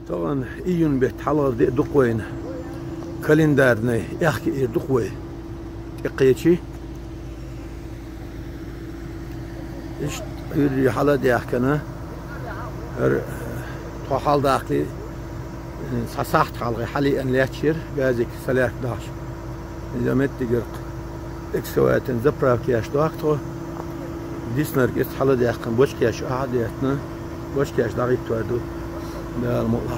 طبعا إيون بيتحلق دي دقوين كالندارنا يحكي دقوي إقيتشي إيش يري حلا دي أحكنا توحال داخلي صحت حلقة حالي أن لا تشير جازك سلاك داش إذا مت تجرق إكسوات زبرة كياش داكتو ديسنر جت حلا دي أحكن بوش كياش أحديتنا بوش كياش داغيت توادو ده الموضوع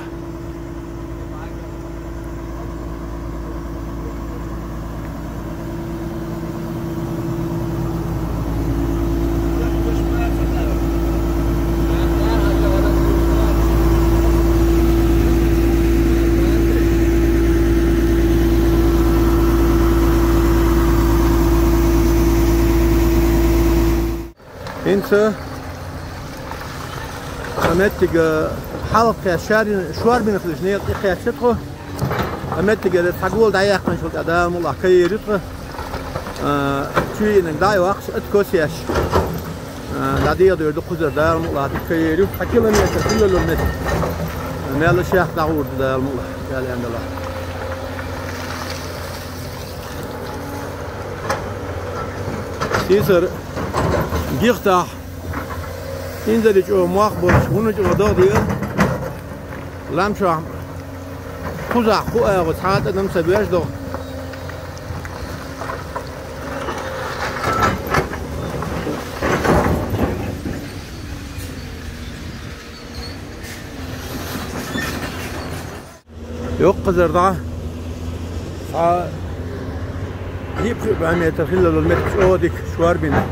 انت امتك حلقة شوار بين خلجنيل قيا شتخو امتك تقول دايق من شو ادام والله كيرتخ شوي انك داي وقت اتكوسياش دادي دور دقوزر دار والله كيرو حكي لنا كل لون مال الشيخ داود دار والله قال عند الله سيسر جيختاح إنزل جو مخبر هونو جو دادير لام شو خوزا خوه وساعات ادم سبيش دو يوق قزر دا يبقى بعمية خلال المتر شودك شوار بينا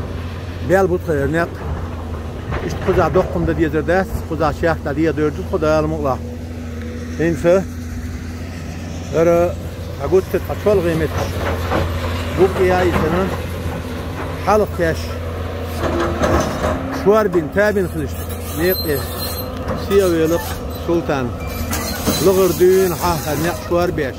بيال بود خير نق إيش خذا دقم ده ديزر داس خذا شيخ ده ديزر درد خذا المقلا إنسى أرى أقول تتحول غيمت بوقي هاي سنة حلق ياش شوار بين تابين خلش نيق سيا ويلق سلطان لغر دين حاها نيق شوار بيش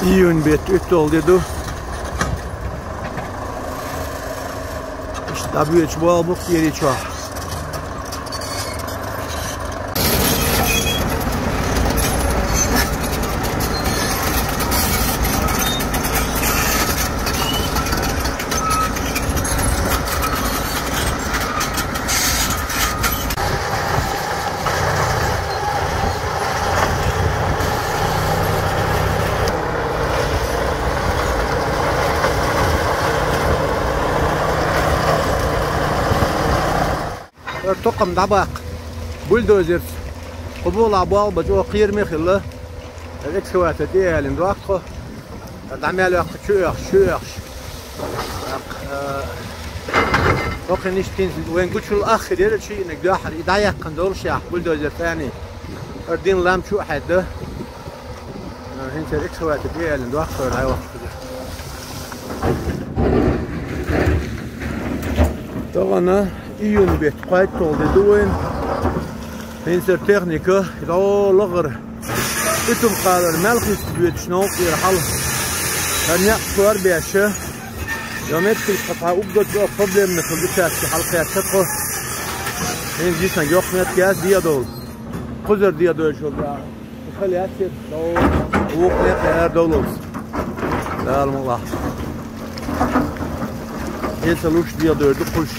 İyun bet üt oldu. İşte tabii hiç bu albuk yeri çok. Toqam dabaq bulldozer قبول عبال بجوا قير مخله الاكسوات ديالن وقته تعمل وقت شوخ وقت نشتين وين قلت شو الاخر يا شيء انك داحر يضيق قندور شاح بولدوزر ثاني اردين لام شو حد ده هنت الاكسوات ديالن وقته هاي وقت طبعا إيون بيت قايد طول دوين هنسر تكنيكا يدعو لغر اتم قادر ملخيس بيت شنوك يرحل هنيا كوار بيشه يوميت في قطعة أبدت بقى problem مثل بتاعت في حلقة تقو هين جيسنا يوق ميت كاس ديادول خزر ديادول شو بقى خلي أسير دول ووق ميت هير دولوز لا المالله ينسلوش ديادول دقوش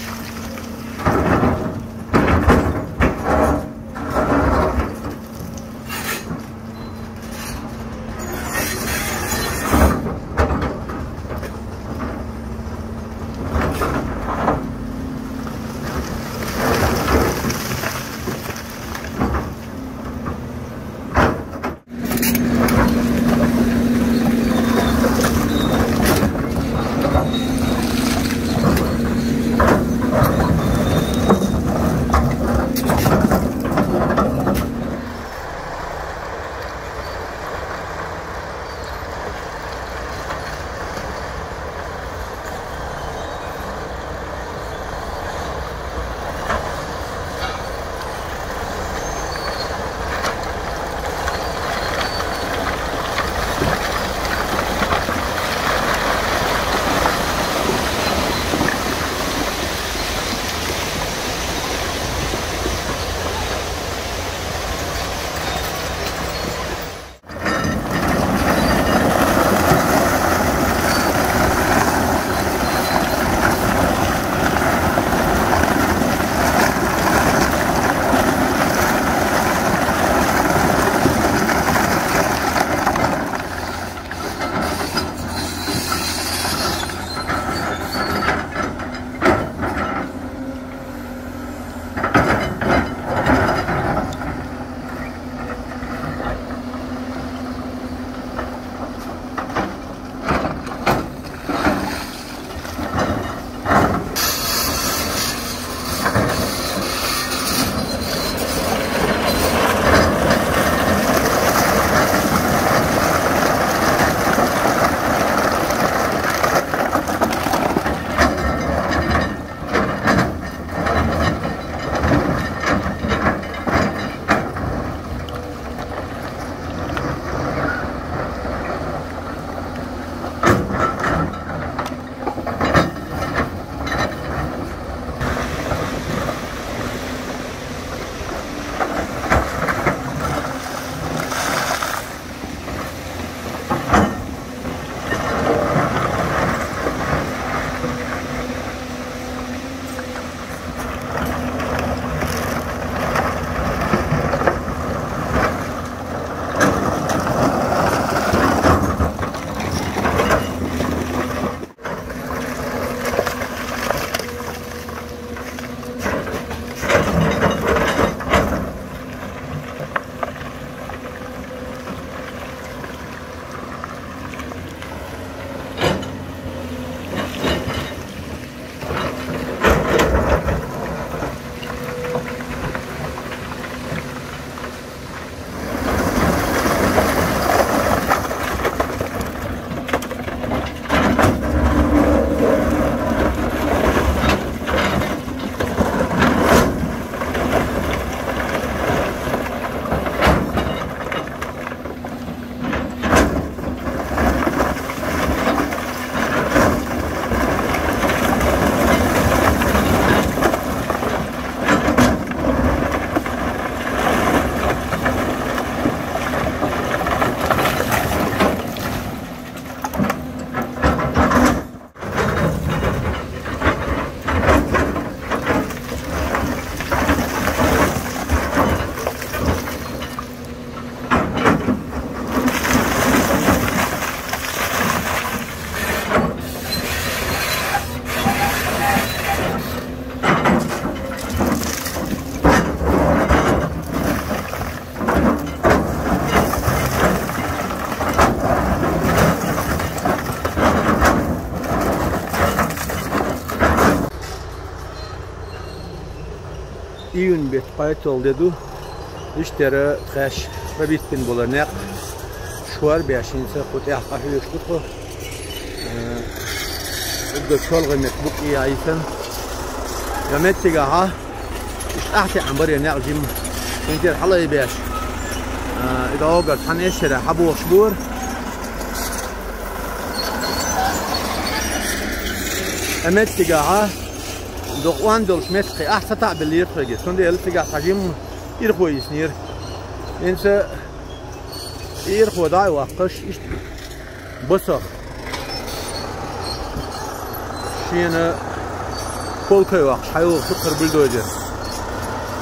İyun bet qaytol dedu. İştere txaş rabitpin bolarnak. Şuar beşinse qut yaqafi yoştuq. Udda çolğamet bu iyi aysan. Gamettiga ha. İştahti ambarya naqjim. Inter halay beş. إذا وقت حنشرة حبو شبور أمت تجاها دقوان دولش متقي أحسن تعب اللي يرفقي سند يلتقى حجم يرخو يسنير إنسى يرخو داي وقش إيش بصر شينا كل كي وقش حيو سكر بلدوجر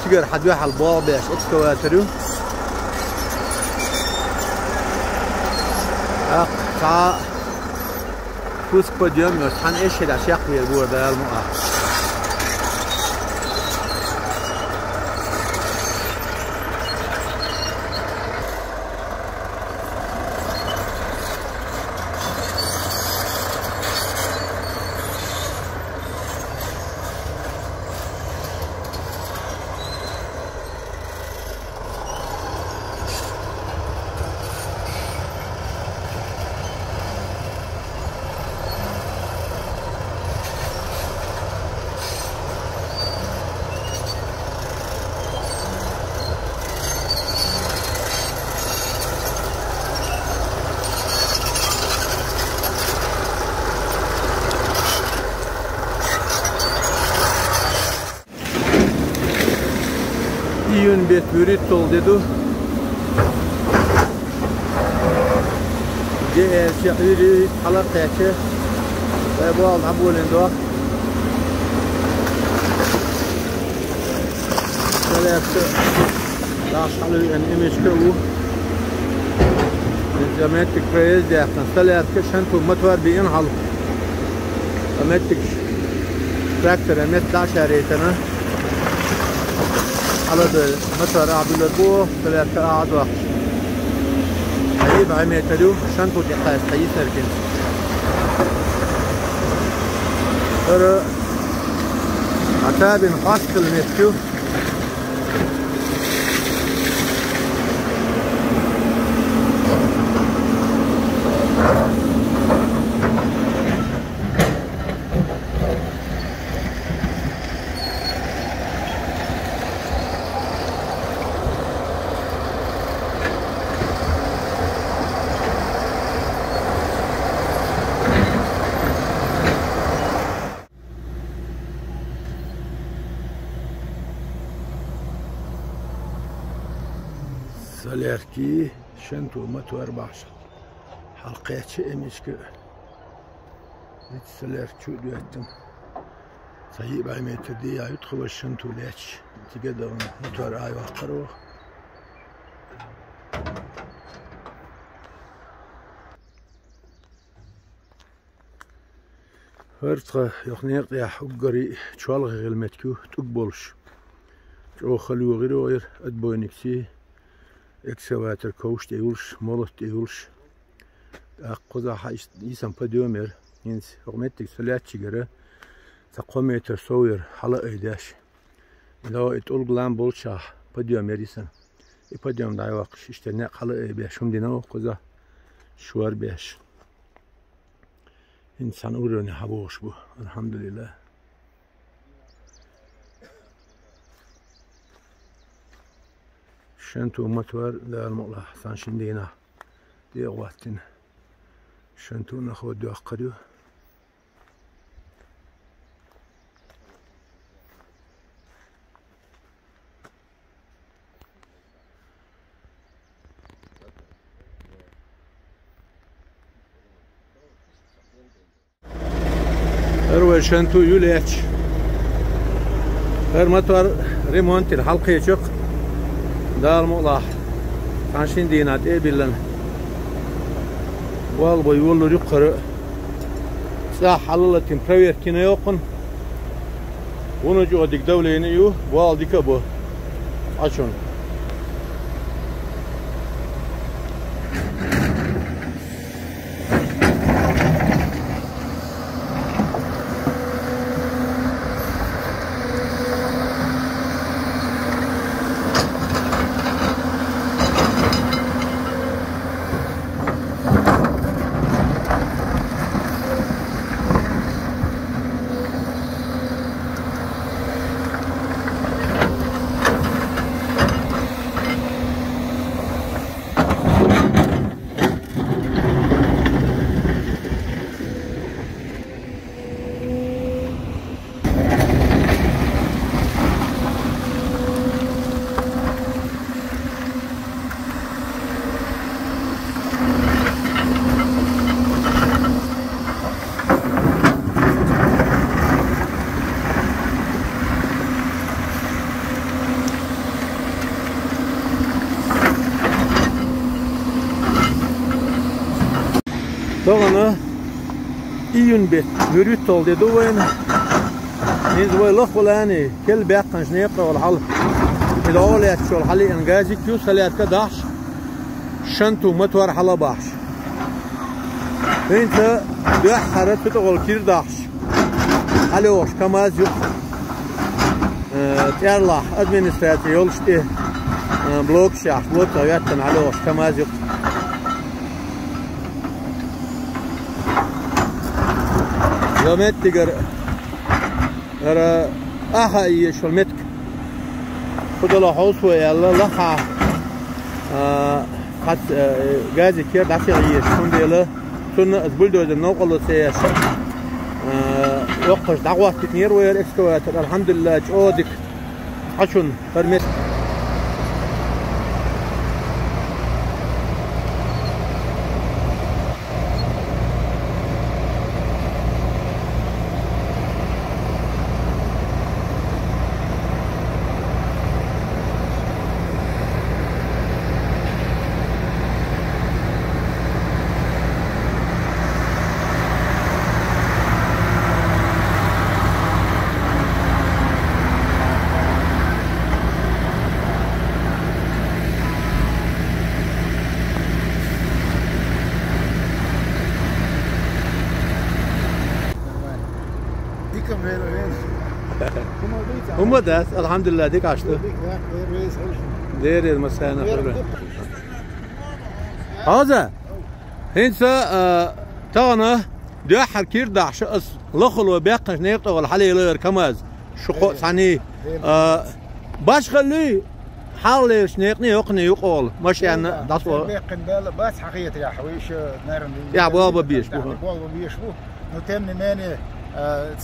تجر حد واحد الباب باش إكسكواترو تا فوس پودیوم یوشان ایش داشیق بیار بورده الموها İyun bet bürit tol dedu. Ge şehri halak taçı. Ve bu al habulin doğa. Selefte daşalı en imişke u. Zamettik prez de yaptan. Selefte şantu matvar bir inhal. Zamettik traktör emet daşariyetine. على المطر عبد البو ثلاثة أعضاء حبيب عم يتلو شنطو تقاس حيث نركن ترى عتاب خاص المتكو سالاركي شنتو ماتو 14 حلقات امشكو سالار شو دواتم صحيح باي متر دي يدخل الشنتو لاتش تقدر ماتو اي وقرو هرتخ يخنيق يا حقري شوالغ غلمتكو تقبلش جو خلو غيرو غير ادبوينكسي اكسواتر كوش تيولش مولت تيولش اقوزا حاش يسم بديومر ينس حكمتك سلاتشي غير تقوميتر سوير حلا ايداش لو اتقول بلان بولشا بديومر يسن بديوم داي وقش اشتنا حلا اي بيشم دينو قوزا شوار بيش انسان اوروني حبوش بو الحمد لله شنتو متور للمقلة حسان شندينا دي غواتنا شنتو ناخد دو أقريو اروي شنتو يوليتش هر متور ريمونت الحلقة يشق دار مقلة عشان دينات ايه بلن والبا يولو يقرأ ساح حلالة تنبروير كنا يوقن ونجو ديك دولة ينيو والديك ابو عشان Doğru. İyun bet. Yürüt ol dedi o yani. Biz böyle laf olani. Kel bekkan ne yapar ol hal. الأولى شو الحلي إنجازي كيو سليت كداش شنتو متور حلا باش أنت ده حرت بتقول كير داش عليوش كماز يق تيرلا أدمنستراتي يولشتي بلوك شاف بلوك تغيرتن عليوش كماز يق يومت تجر أخا شو المتك خدوا حوص ويلا لقى قد جاز كير دافع يش كون ديلا كون البلدوز النوقل سياش وقش دعوة تنير وير إكسكواتر الحمد لله جودك عشون فرمت هم داس الحمد لله ديك عشتو دير المسانة هذا هنسا تانا ده حركير داش أس لخلو بيقش نيقطة والحلي لير كماز شقو ثاني باش خلي حالي شنيقني يقني يقول مش يعني داسو بيقن بال بس حقيقة يا حويش نارن يا بابا بيش بابا بيش بو نتمنى ماني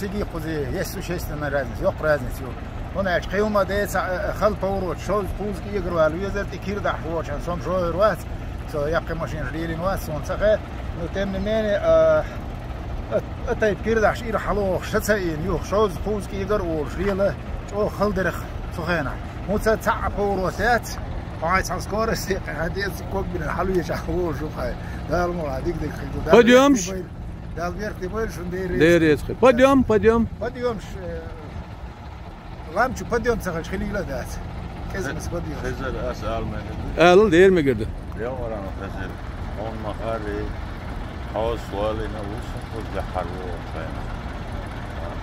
تيجي قضي يسوع شيء رازن يق رازن سيو هنا قيوم ده خل بورو شو فوز كي يقروا له يزر تكير ده حوش عشان سوم شو رواس سو يقي ماشين ريلين واس سون سقى نتمنى ماني أتى كير ده شيء حلو شتسين يو شو فوز كي يقروا ريله أو خل درخ سخينة مو تسع بورو سات وعايز سكور السيق هذه السكوك من الحلو يشخبور شو خاي ده المول هذيك ديك بديومش ده بيرتي بول شو دير يسخي بديوم غامشو بديوم سخش خليله ده كذا بس بديوم خزر أسأل من دير مقدر اليوم أنا خزر هون مخاري حوص والي نبوس خد لحلو خينا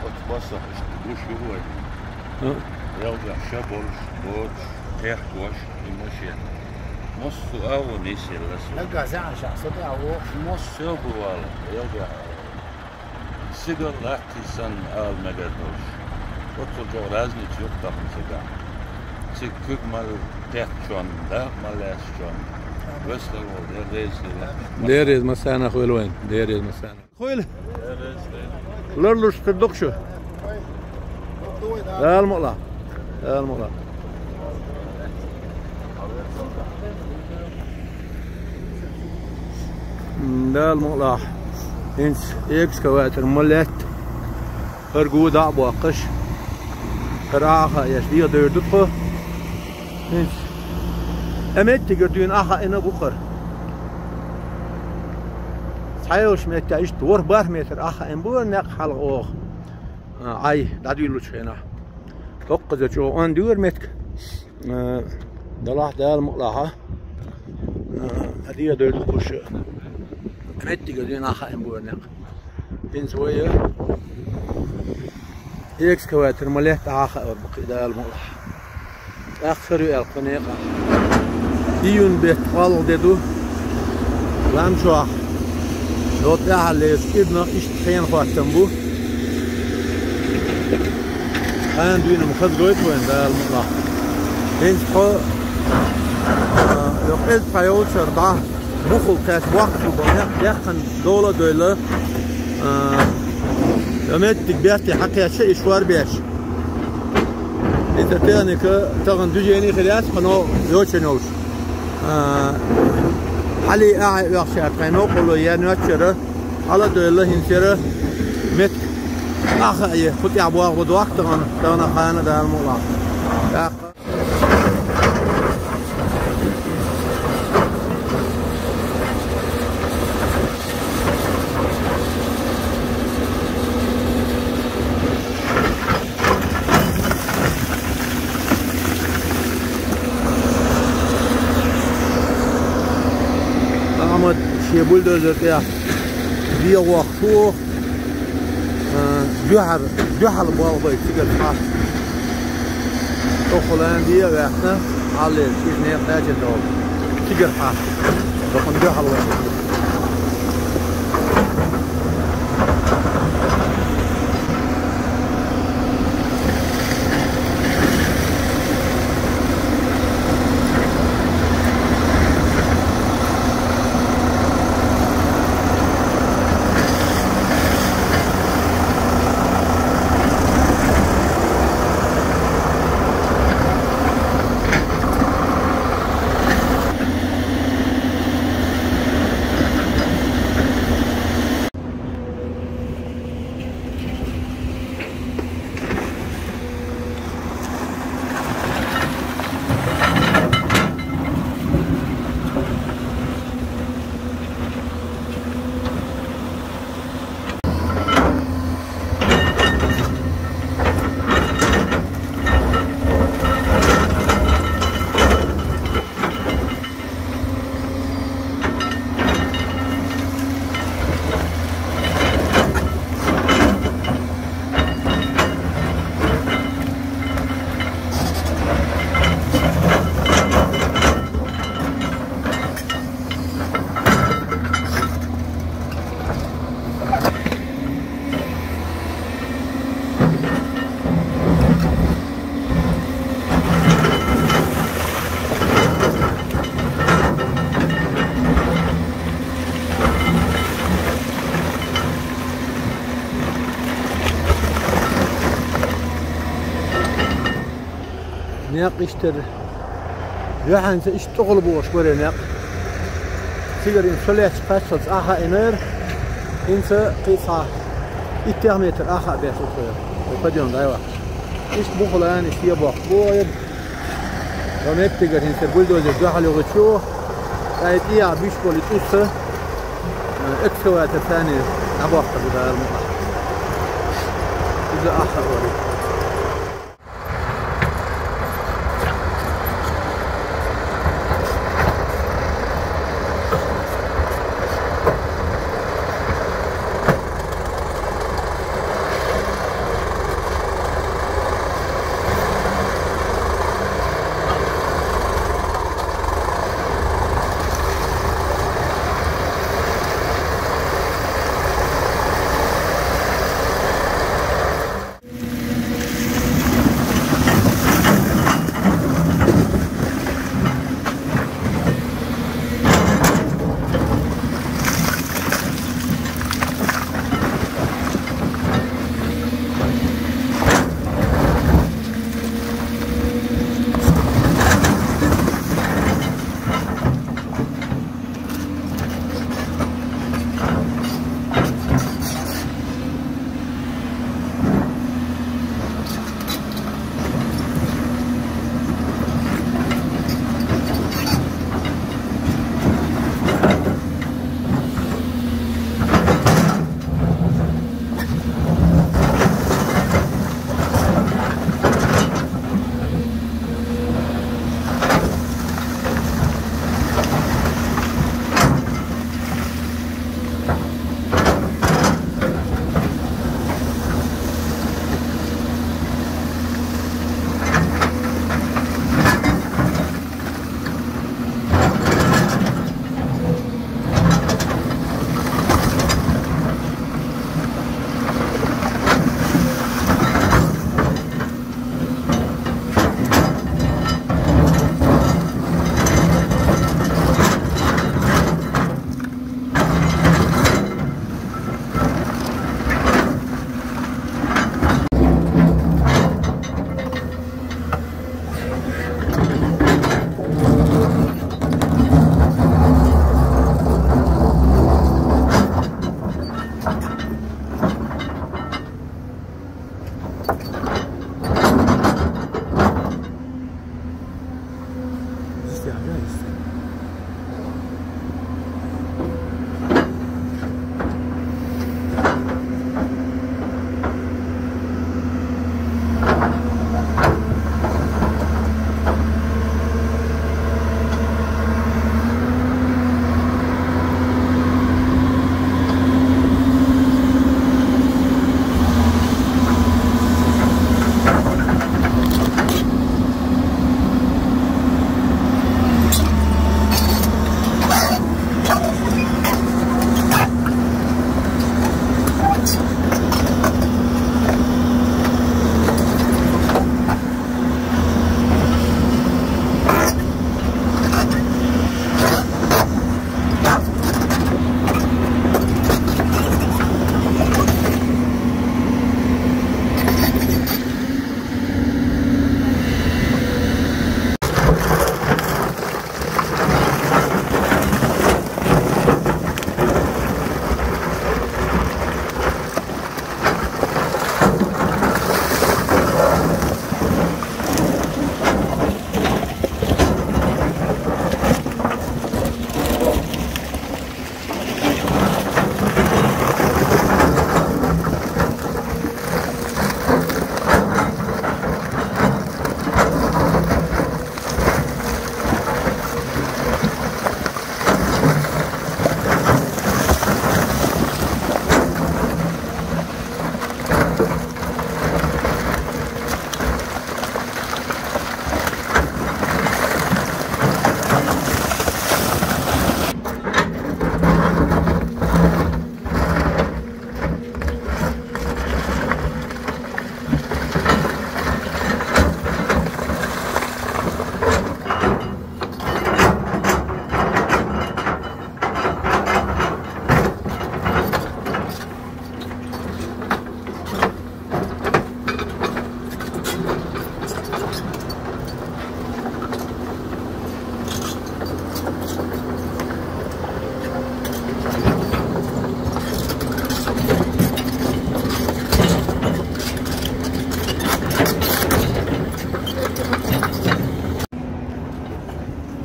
قلت بصح اشتبوش هو يوضع شبرش بوش تحت وش المشي نص أول نسي لسه نلقى زعل شخصيتي أو نص يوبو والله يوضع سيجر لحتي سن آل مقدوش قلت جو رازني تيوقتق مسيقا تيكوك مال تحت شون لا مالاس شون وست الوضع دير ريز مسانا خويل وين دير ريز مسانا خويل لرلوش كردوكشو لا المقلع ده المقلع انس اكسكواتر مولات فرقو دعب وقش فراخة يشبيه ديردوكو انس امت تقردون اخا انا بخر صحيوش ميت تعيش دور بار متر اخا انبور نق حلق اوخ اي دادويلو شينا توقز جو ان دور متك دلاح ده المقلع هديه ديردوكوش متى قدين آخر إمبورنق بين سوية إكسكواتر مليت آخر بقي ده الموضوع آخر القنيقة يون بيت قال ددو لام شو لو تعال لسكيدنا إشتخين فاتنبو أنا دوينا مخد قويت وين ده الموضوع بين سو يقيد فيول شرطة مخل كاس وقت وبناء يخن دولة يوميت تبياتي حكي شيء شوار بيش انت تاني كتغن دوجيني خلاص خنو يوشنوش حالي اعي يخشى قينو قلو يانوشره على دولة هنشره مت اخا ايه خد يعبوها بدوقت تغن خانة ده الموضوع في بولدوزر تاع دي وقفوه جحر بابا يتقل حاس تخلان دي وقتنا على شيء نيقاش الدول تقل حاس تخلان جحر وقت ناق يشتر يحن يشتغل بوش بري ناق سيجر إن سليت فاشلز آخا إنر إنسى قيسا إترميتر آخا بيسو خير وقديون دايوا إيش بخلان إيش يبوخ بويد ونك تيجر إنسى بولدوزر جحل يغتشوه تايت إيا بيش بولي توسى اكسوات الثاني أبوخ تبدا المقا إذا آخر وري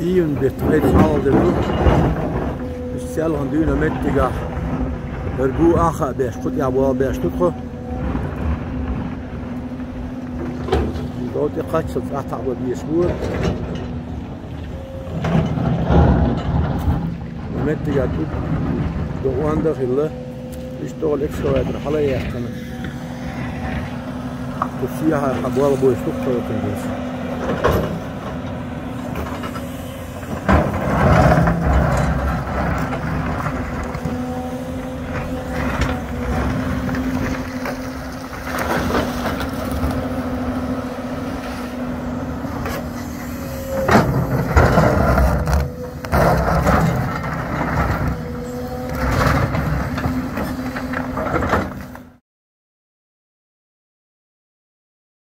Ian betreut halde nu. Stel han duna mettiga. Ergu acha beskut ja wel bestutro. Dort قاتشت أتعب بيسبوع. mettiga tut. دوان داخله. يشتغل إكسترا يدرح عليه يحتمل. تفسيها حبوال بويسوق توتنجز.